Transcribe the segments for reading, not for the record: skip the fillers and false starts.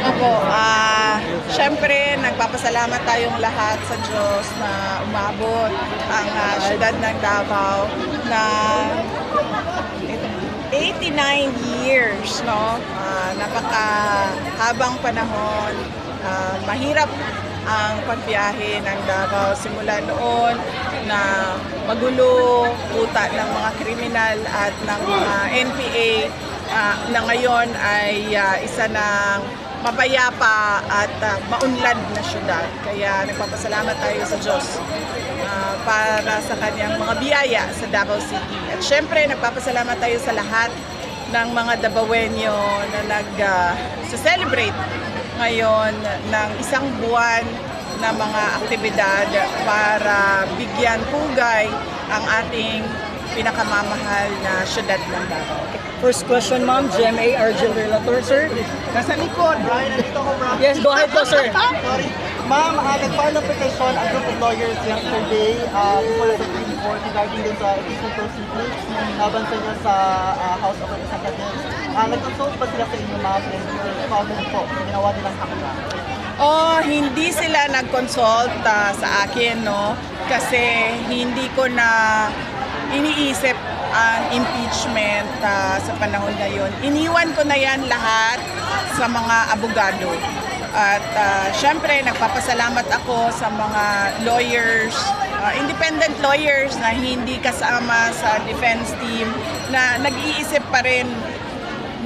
Opo, syempre nagpapasalamat tayong lahat sa Diyos na umabot ang syudad ng Davao na 89 years, no? Napakahabang panahon, mahirap ang pagbiyahe ng Davao simula noon na magulo, uta ng mga kriminal at ng mga NPA na ngayon ay isa ng mapayapa at maunlad na syudad. Kaya nagpapasalamat tayo sa Diyos para sa kanyang mga biyaya sa Davao City. At syempre nagpapasalamat tayo sa lahat ng mga Davaoenyo na nag-celebrate ngayon ng isang buwan na mga aktibidad para bigyan pugay ang ating pinakamamahal na syudad ng Davao. First question, ma'am. GMA Argel Relator, sir. Nasa likod. Brian, nandito ako, bro. Yes, go ahead po, sir. Sorry. Ma'am, nag-file ng petition a group of lawyers yesterday before the Supreme Court regarding din sa impeachment proceedings laban sa inyo sa House of Representatives. Nag-consult ba sila sa inyo, ma'am, and your comment po, ginawa nilang hakla? Hindi sila nag-consult sa akin, no? Kasi hindi ko na iniisip ang impeachment sa panahon ngayon. Iniwan ko na yan lahat sa mga abogado. At syempre, nagpapasalamat ako sa mga lawyers, independent lawyers na hindi kasama sa defense team, na nag-iisip pa rin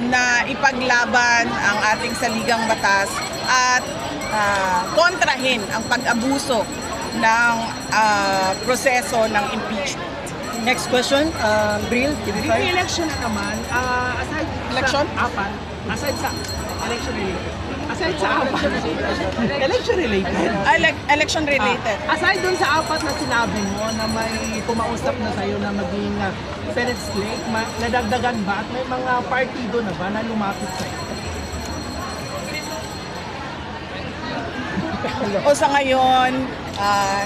na ipaglaban ang ating saligang batas at kontrahin ang pag-abuso ng proseso ng impeachment. Next question, Bril, TV5. Election na naman, aside Election? sa apat, aside sa election related, aside sa apat, election related, Election related. aside dun sa apat na sinabi mo na may kumausap na sa'yo na maging Senate slate, nadagdagan ba at may mga partido na ba na lumapit sa'yo? O sa ngayon,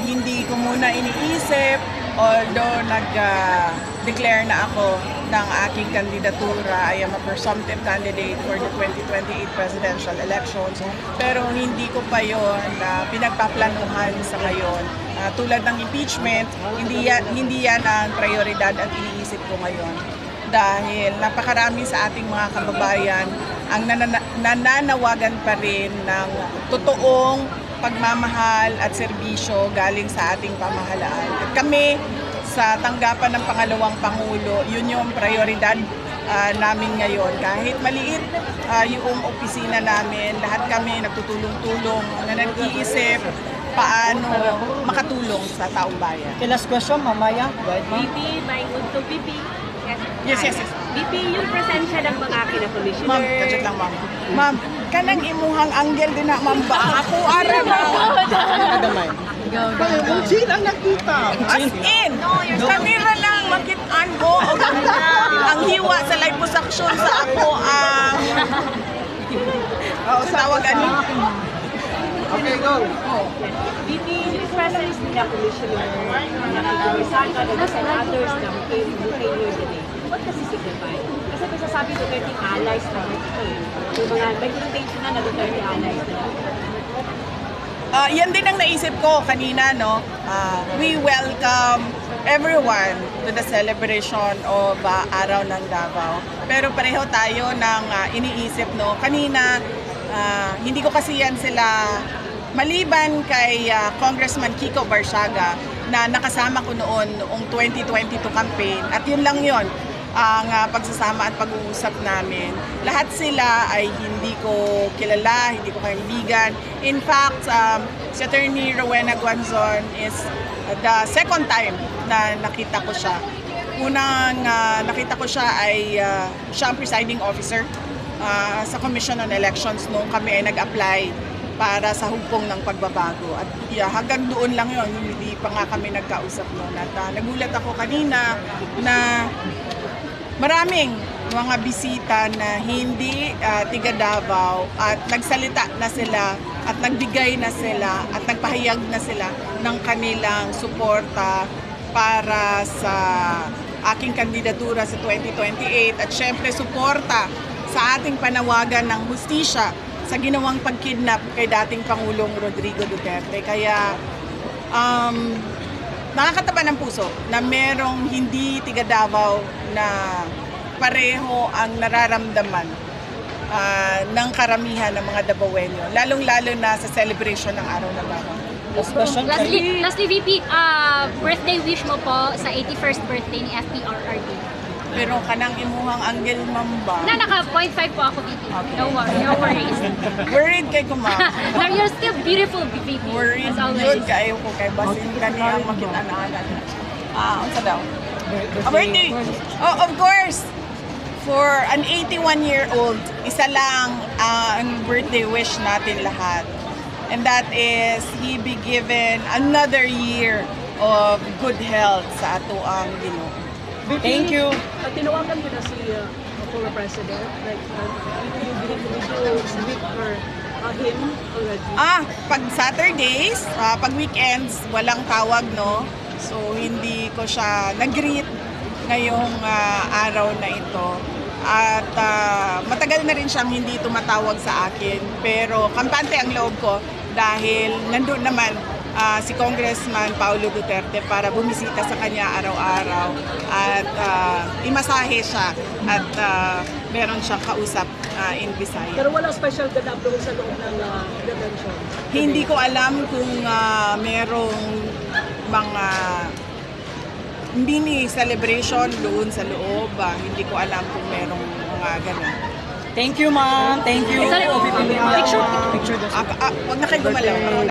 hindi ko muna iniisip, although nag-declare na ako ng aking kandidatura. I am a presumptive candidate for the 2028 presidential elections. Pero hindi ko pa yon pinagpaplanuhan sa ngayon. Tulad ng impeachment, hindi yan ang prioridad at iniisip ko ngayon. Dahil napakarami sa ating mga kababayan ang nananawagan pa rin ng totoong pagmamahal at serbisyo galing sa ating pamahalaan. At kami, sa tanggapan ng pangalawang Pangulo, yun yung prioridad namin ngayon. Kahit maliit yung opisina namin, lahat kami nagtutulong-tulong na nag-iisip paano makatulong sa taong bayan. Okay, last question, Mamaya. Go ahead, ma'am. VP, may to VP. Yes. VP, yung presensya ng mga kina-commissioner. Ma'am, kajat lang ma'am. Ma'am, kanang imuhang anggel din na ma'am ba? Ako ara na. Adamay. Kung Jean ang nakita, As in, kamera lang makitaan ko. Ang hiwa sa live production sa ako ang sa tawagan ni. Okay, go. VP, yung presence ng commissioner, nakikibisaka, and senators na came here today. What does it signify? Kasi nasasabi Duterte allies na ito eh. Yung mga documentation na Duterte allies na Yan din ang naisip ko kanina, no? We welcome everyone to the celebration of Araw ng Davao. Pero pareho tayo ng iniisip, no? Kanina, hindi ko kasi yan sila maliban kay Congressman Kiko Barsaga na nakasama ko noong 2022 campaign. At yun lang yun ang pagsasama at pag-uusap namin. Lahat sila ay hindi ko kilala, hindi ko kaibigan. In fact, si Attorney Rowena Guanzon is the second time na nakita ko siya. Unang nakita ko siya ay siya ang presiding officer sa Commission on Elections noong kami ay nag-apply para sa hugpong ng pagbabago. At hanggang doon lang yun, hindi pa nga kami nagkausap noon. At nagulat ako kanina na maraming mga bisita na hindi tiga Davao at nagsalita na sila at nagbigay na sila at nagpahayag na sila ng kanilang suporta para sa aking kandidatura sa 2028 at syempre suporta sa ating panawagan ng hustisya sa ginawang pagkidnap kay dating Pangulong Rodrigo Duterte. Kaya nakakataba ng puso na merong hindi tiga Davao na pareho ang nararamdaman ng karamihan ng mga Davaoenyo, lalong-lalo na sa celebration ng Araw ng Davao. Last question. Lastly, VP, birthday wish mo po sa 81st birthday ni FPRRD. Pero kanang imuhang anggel mamba. Na naka 0.5 po ako, VP. No worries. Worried kay ko, ma'am. No, you're still beautiful, VP. Worried As always. yun kayo ko kay basin kaniya ang makita-naanan. Unsa daw? A birthday! Oh, of course! For an 81-year-old, isa lang ang birthday wish natin lahat. And that is, he be given another year of good health sa ato ang Ginoo. Thank you. Tinawagan mo na si former president, like, you speak for him already. Pag Saturdays, pag weekends, walang tawag, no? So, hindi ko siya nag-greet ngayong araw na ito. At matagal na rin siyang hindi tumatawag sa akin. Pero kampante ang loob ko dahil nandun naman si Congressman Paulo Duterte para bumisita sa kanya araw-araw at imasahe siya at meron siyang kausap in Visayas. Pero wala special ganap doon sa loob ng detention. Hindi ko alam kung merong mga mini celebration doon sa loob. Hindi ko alam kung merong mga ganun. Thank you, ma'am. Thank you. Sorry, picture. Picture daw. Wag na kayo gumalaw.